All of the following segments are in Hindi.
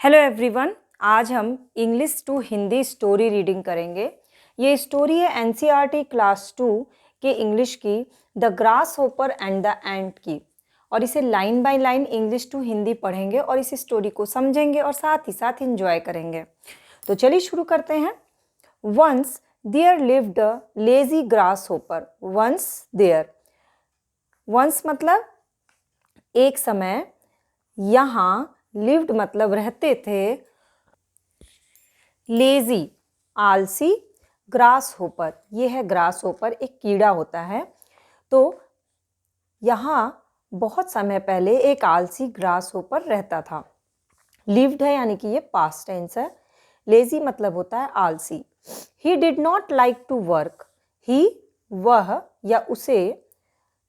हेलो एवरीवन, आज हम English to Hindi story reading करेंगे। ये स्टोरी है एनसीईआरटी क्लास 2 के इंग्लिश की, the grasshopper and the ant की। और इसे line by line English to Hindi पढ़ेंगे और इस स्टोरी को समझेंगे और साथ ही साथ इंजॉय करेंगे। तो चलिए शुरू करते हैं। Once there lived a lazy grasshopper. Once there, once मतलब एक समय, यहाँ लिव्ड मतलब रहते थे, लेजी आलसी, ग्रास होपर ये है ग्रास होपर, एक कीड़ा होता है। तो यहाँ बहुत समय पहले एक आलसी ग्रास होपर रहता था। लिव्ड है यानी कि ये पास्ट टेंस है। लेजी मतलब होता है आलसी। He did not like to work. He वह या उसे,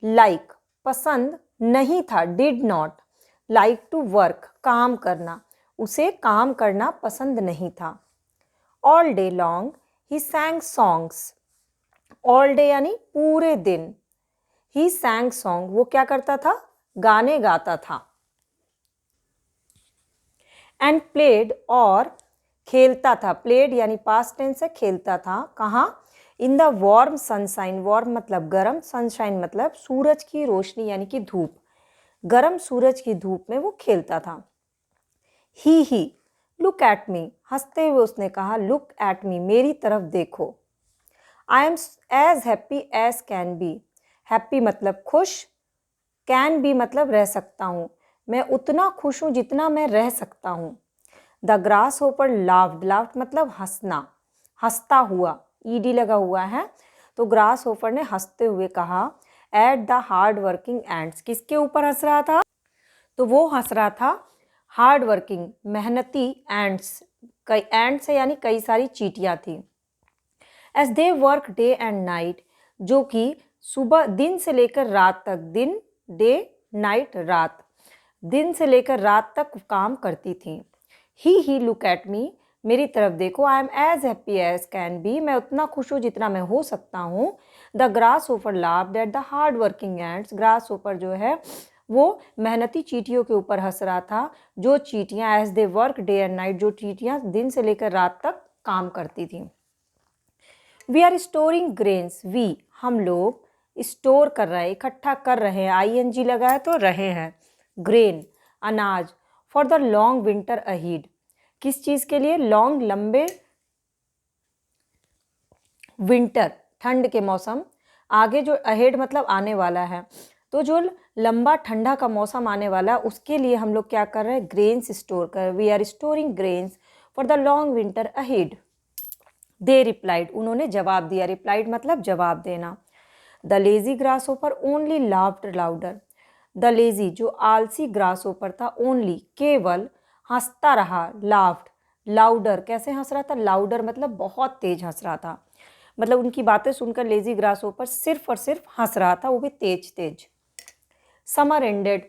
लाइक पसंद नहीं था, did not like to work काम करना, उसे काम करना पसंद नहीं था। All day long he sang songs. All day यानी पूरे दिन। ही सैंग सॉन्ग वो क्या करता था, गाने गाता था। एंड प्लेड और खेलता था। प्लेड यानी पास्ट टेंस है, खेलता था। कहाँ? In the warm sunshine. Warm मतलब गर्म, सनशाइन मतलब सूरज की रोशनी यानी कि धूप। गर्म सूरज की धूप में वो खेलता था। ही लुक एट मी, हंसते हुए उसने कहा, लुक एट मी मेरी तरफ देखो। I am as happy as can be. Happy मतलब खुश, कैन बी मतलब रह सकता हूँ, मैं उतना खुश हूँ जितना मैं रह सकता हूँ। The grass hopper laughed. Laughed मतलब हंसना, हंसता हुआ, ईडी लगा हुआ है। तो ग्रास होपर ने हंसते हुए कहा, eight the hard working ants. किसके ऊपर हंस रहा था? तो वो हंस रहा था हार्ड वर्किंग, मेहनती एंट्स। कई एंट्स है यानी कई सारी चींटियां थी। As they work day and night, जो कि सुबह दिन से लेकर रात तक, दिन डे नाइट रात, दिन से लेकर रात तक काम करती थी। ही लुक एट मी मेरी तरफ देखो। I am as happy as can be मैं उतना खुश हूँ जितना मैं हो सकता हूँ। The grasshopper laughed at the hard working ants. Grasshopper जो है वो मेहनती चींटियों के ऊपर हंस रहा था। जो चींटियाँ as they work day and night, जो चींटियाँ दिन से लेकर रात तक काम करती थी। We are storing grains. We हम लोग, स्टोर कर रहे हैं, इकट्ठा कर रहे हैं, ING लगा है तो रहे हैं। ग्रेन अनाज, फॉर द लॉन्ग विंटर अहीड। किस चीज़ के लिए? लॉन्ग लंबे, विंटर ठंड के मौसम, आगे जो अहेड मतलब आने वाला है, तो जो लंबा ठंडा का मौसम आने वाला है उसके लिए हम लोग क्या कर रहे हैं? ग्रेन्स स्टोर कर। We are storing grains for the long winter ahead. They replied उन्होंने जवाब दिया। रिप्लाइड मतलब जवाब देना। The lazy grasshopper only laughed louder. The lazy जो आलसी ग्रास ओपर था, ओनली केवल हंसता रहा। लाफ्ड लाउडर कैसे हंस रहा था? लाउडर मतलब बहुत तेज हंस रहा था। मतलब उनकी बातें सुनकर लेजी ग्रास ओपर सिर्फ और सिर्फ हंस रहा था, वो भी तेज तेज। समर एंडेड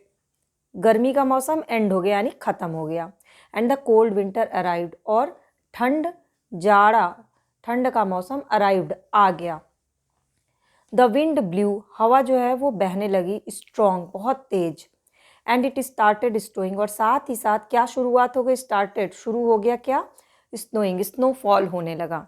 गर्मी का मौसम एंड हो गया यानी खत्म हो गया। And the cold winter arrived और ठंड जाड़ा ठंड का मौसम अराइव्ड आ गया। द विंड ब्लू हवा जो है वो बहने लगी, स्ट्रॉन्ग बहुत तेज। एंड इट स्टार्टेड स्नोइंग और साथ ही साथ क्या शुरुआत हो गई? स्टार्टेड शुरू हो गया क्या? स्नोइंग स्नोफॉल होने लगा।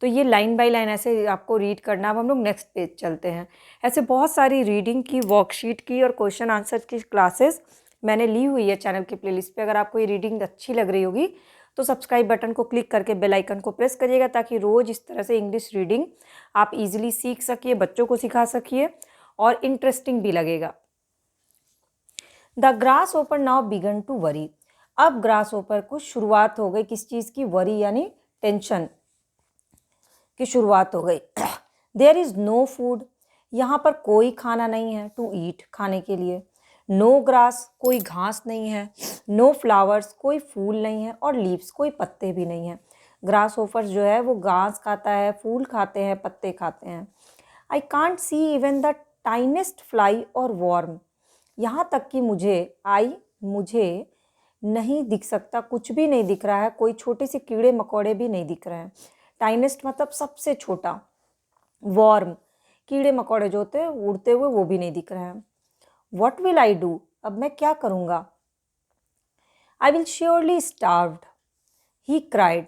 तो ये लाइन बाय लाइन ऐसे आपको रीड करना। अब हम लोग नेक्स्ट पेज चलते हैं। ऐसे बहुत सारी रीडिंग की, वर्कशीट की और क्वेश्चन आंसर की क्लासेस मैंने ली हुई है चैनल की प्लेलिस्ट पे। अगर आपको ये रीडिंग अच्छी लग रही होगी तो सब्सक्राइब बटन को क्लिक करके बेल आइकन को प्रेस करिएगा, ताकि रोज़ इस तरह से इंग्लिश रीडिंग आप इजीली सीख सकिए, बच्चों को सिखा सकिए और इंटरेस्टिंग भी लगेगा। द ग्रास ओपर नाउ बिगन टू वरी। अब ग्रास ओपर को शुरुआत हो गई किस चीज़ की? वरी यानी टेंशन की शुरुआत हो गई। देयर इज़ नो फूड, यहाँ पर कोई खाना नहीं है। टू ईट खाने के लिए। नो ग्रास कोई घास नहीं है। नो फ्लावर्स कोई फूल नहीं है। और लीव्स कोई पत्ते भी नहीं है। ग्रास होपर जो है वो घास खाता है, फूल खाते हैं, पत्ते खाते हैं। I can't see even the tiniest fly or worm, यहाँ तक कि मुझे नहीं दिख सकता, कुछ भी नहीं दिख रहा है, कोई छोटे से कीड़े मकोड़े भी नहीं दिख रहे हैं। टाइनेस्ट मतलब सबसे छोटा, वॉर्म कीड़े मकोड़े जो होते हैं उड़ते हुए वो भी नहीं दिख रहे हैं। व्हाट विल आई डू, अब मैं क्या करूँगा? I will surely starved. He cried.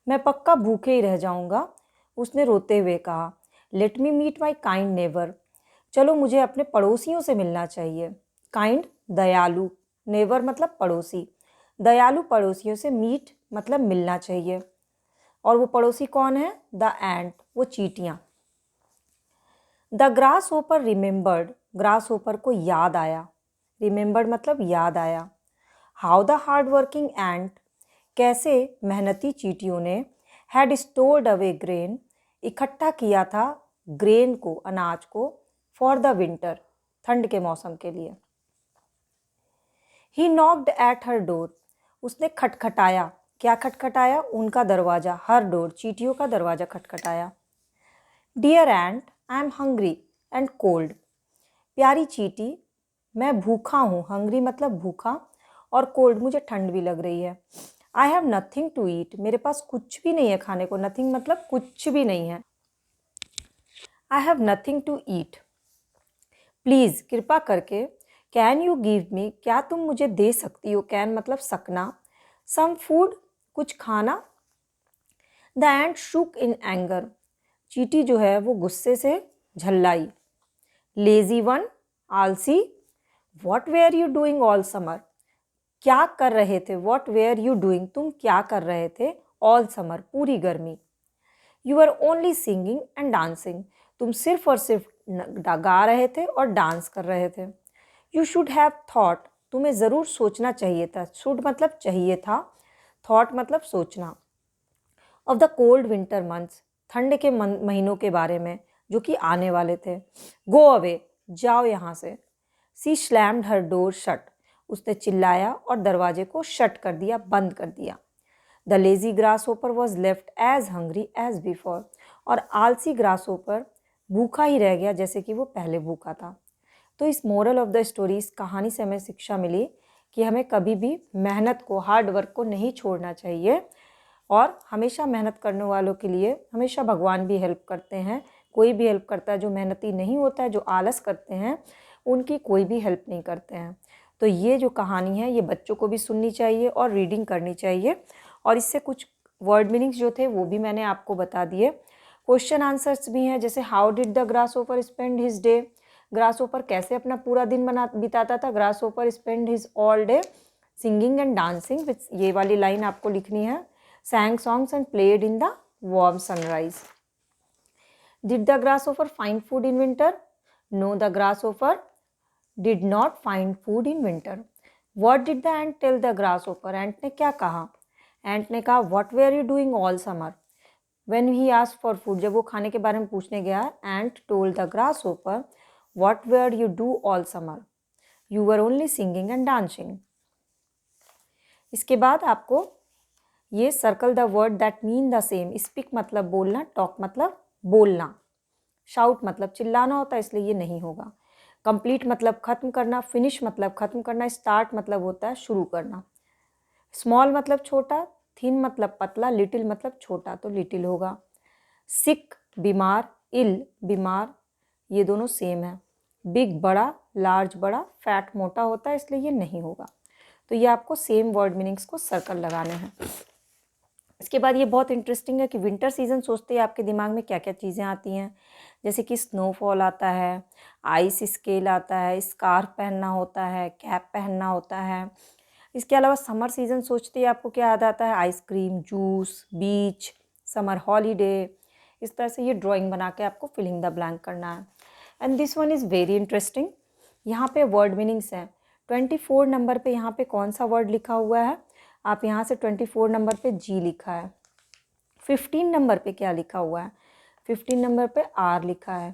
मैं पक्का भूखे ही रह जाऊंगा, उसने रोते हुए कहा। Let me meet my kind neighbor. चलो मुझे अपने पड़ोसियों से मिलना चाहिए। काइंड दयालु, नेवर मतलब पड़ोसी, दयालु पड़ोसियों से, मीट मतलब मिलना चाहिए। और वो पड़ोसी कौन है? द एंट, वो चींटियाँ। The grass hopper remembered, grass hopper को याद आया, रिमेंबर्ड मतलब याद आया। हाउ द हार्ड वर्किंग एंट, कैसे मेहनती चींटियों ने, हैड स्टोर्ड अवे ग्रेन, इकट्ठा किया था ग्रेन को, अनाज को, फॉर द विंटर, ठंड के मौसम के लिए। ही नॉक्ड एट हर डोर, उसने खटखटाया, क्या खटखटाया? उनका दरवाजा, हर डोर, चींटियों का दरवाजा खटखटाया। Dear ant, I am hungry and cold, प्यारी चींटी मैं भूखा हूँ, हंग्री मतलब भूखा, और कोल्ड मुझे ठंड भी लग रही है। I have nothing to eat, मेरे पास कुछ भी नहीं है खाने को, नथिंग मतलब कुछ भी नहीं है। I have nothing to eat, please कृपा करके, कैन यू गिव मी, क्या तुम मुझे दे सकती हो, कैन मतलब सकना, सम फूड कुछ खाना। The ant Shuk in anger, चींटी जो है वो गुस्से से झल्लाई। लेजी वन, आलसी, what were you doing all summer, क्या कर रहे थे, वॉट वेयर यू डूइंग तुम क्या कर रहे थे, ऑल समर पूरी गर्मी। You are only singing and dancing, तुम सिर्फ और सिर्फ गा रहे थे और डांस कर रहे थे। यू शुड हैव थॉट, तुम्हें ज़रूर सोचना चाहिए था, शुड मतलब चाहिए था, थॉट मतलब सोचना। Of the cold winter months, ठंड के महीनों के बारे में जो कि आने वाले थे। गो अवे, जाओ यहाँ से। सी स्लैम्ड हर डोर शट, उसने चिल्लाया और दरवाजे को शट कर दिया, बंद कर दिया। The lazy grasshopper was left as hungry as before, और आलसी ग्रास होपर भूखा ही रह गया जैसे कि वो पहले भूखा था। तो इस मोरल ऑफ द स्टोरी, इस कहानी से हमें शिक्षा मिली कि हमें कभी भी मेहनत को, हार्ड वर्क को नहीं छोड़ना चाहिए, और हमेशा मेहनत करने वालों के लिए हमेशा भगवान भी हेल्प करते हैं। कोई भी हेल्प करता है, जो मेहनती नहीं होता है, जो आलस करते हैं, उनकी कोई भी हेल्प नहीं करते हैं। तो ये जो कहानी है ये बच्चों को भी सुननी चाहिए और रीडिंग करनी चाहिए, और इससे कुछ वर्ड मीनिंग्स जो थे वो भी मैंने आपको बता दिए। क्वेश्चन आंसर्स भी हैं, जैसे how did the grasshopper spend his day, grasshopper कैसे अपना पूरा दिन बिताता था। Grasshopper spend his all day singing and dancing, which ये वाली लाइन आपको लिखनी है। sang songs and played in the warm sunrise. Did the grasshopper find food in winter? No, the grasshopper did not find food in winter. What did the ant tell the grasshopper? Ant ने क्या कहा? Ant ने कहा what were you doing all summer? When he asked for food, जब वो खाने के बारे में पूछने गया, Ant told the grasshopper what were you do all summer? You were only singing and dancing. इसके बाद आपको ये circle the word that mean the same, speak मतलब बोलना, टॉक मतलब बोलना, शाउट मतलब चिल्लाना होता है, इसलिए ये नहीं होगा। कंप्लीट मतलब खत्म करना, फिनिश मतलब खत्म करना, स्टार्ट मतलब होता है शुरू करना। स्मॉल मतलब छोटा, थिन मतलब पतला, लिटिल मतलब छोटा, तो लिटिल होगा। सिक बीमार, इल बीमार, ये दोनों सेम है। बिग बड़ा, लार्ज बड़ा, फैट मोटा होता है, इसलिए ये नहीं होगा। तो ये आपको सेम वर्ड मीनिंग्स को सर्कल लगाने हैं। इसके बाद ये बहुत इंटरेस्टिंग है कि विंटर सीज़न सोचते ही आपके दिमाग में क्या क्या चीज़ें आती हैं, जैसे कि स्नोफॉल आता है, आइस स्केल आता है, स्कार्फ पहनना होता है, कैप पहनना होता है। इसके अलावा समर सीज़न सोचते ही आपको क्या याद आता है? आइसक्रीम, जूस, बीच, समर हॉलीडे। इस तरह से ये ड्राइंग बना के आपको फिलिंग द ब्लैंक करना है। And this one is very interesting, यहाँ पे वर्ड मीनिंग्स हैं। 24 नंबर पे यहाँ पे कौन सा वर्ड लिखा हुआ है? आप यहाँ से 24 नंबर पे जी लिखा है। 15 नंबर पे क्या लिखा हुआ है? 15 नंबर पे आर लिखा है।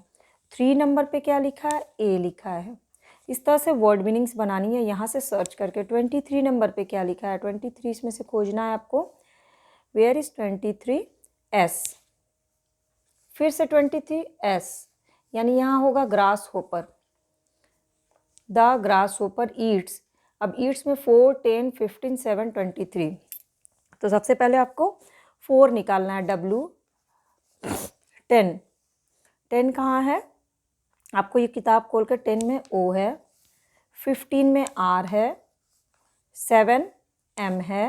3 नंबर पे क्या लिखा है? ए लिखा है। इस तरह से वर्ड मीनिंग्स बनानी है, यहाँ से सर्च करके। 23 नंबर पे क्या लिखा है? 23 इसमें से खोजना है आपको। Where is 23? एस। फिर से 23 एस, यानी यहाँ होगा grasshopper. The grasshopper eats. अब ईट्स में 4, 10, 15, 7, 23। तो सबसे पहले आपको 4 निकालना है, W। 10 कहाँ है? आपको ये किताब खोल कर 10 में O है, 15 में R है, 7 M है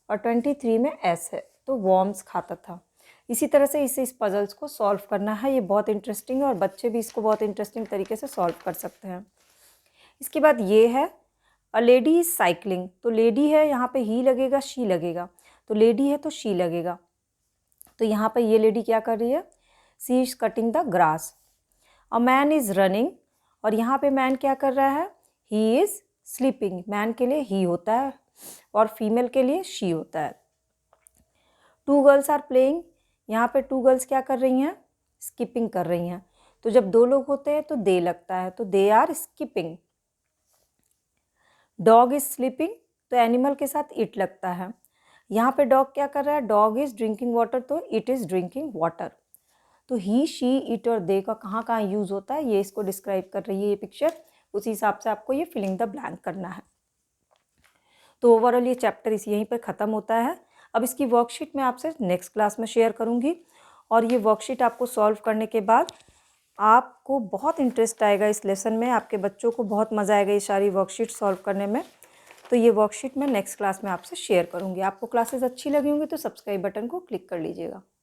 और 23 में S है, तो वॉर्म्स खाता था। इसी तरह से इस पजल्स को सॉल्व करना है। ये बहुत इंटरेस्टिंग है और बच्चे भी इसको बहुत इंटरेस्टिंग तरीके से सॉल्व कर सकते हैं। इसके बाद ये है अ लेडी इज साइकिलिंग। तो लेडी है, यहाँ पे ही लगेगा, शी लगेगा। तो लेडी है तो शी लगेगा। तो यहाँ पे ये लेडी क्या कर रही है, she is cutting the grass. A man is running, और यहाँ पे मैन क्या कर रहा है, ही इज स्लीपिंग। मैन के लिए ही होता है और फीमेल के लिए शी होता है। टू गर्ल्स आर प्लेइंग, यहाँ पे टू गर्ल्स क्या कर रही हैं, स्किपिंग कर रही हैं। तो जब दो लोग होते हैं तो दे लगता है, तो they are skipping. Dog is sleeping, तो एनिमल के साथ इट लगता है। यहाँ पे डॉग क्या कर रहा है, डॉग इज ड्रिंकिंग वाटर, तो इट इज़ ड्रिंकिंग वाटर। तो ही, शी, इट और दे का कहाँ कहाँ यूज़ होता है, ये इसको डिस्क्राइब कर रही है ये पिक्चर। उसी हिसाब से आपको ये फिलिंग द ब्लैंक करना है। तो ओवरऑल ये चैप्टर यहीं पर ख़त्म होता है। अब इसकी वर्कशीट मैं आपसे नेक्स्ट क्लास में शेयर करूँगी, और ये वर्कशीट आपको सॉल्व करने के बाद आपको बहुत इंटरेस्ट आएगा इस लेसन में, आपके बच्चों को बहुत मज़ा आएगा ये सारी वर्कशीट सॉल्व करने में। तो ये वर्कशीट मैं नेक्स्ट क्लास में आपसे शेयर करूँगी। आपको क्लासेस अच्छी लगी होंगी तो सब्सक्राइब बटन को क्लिक कर लीजिएगा।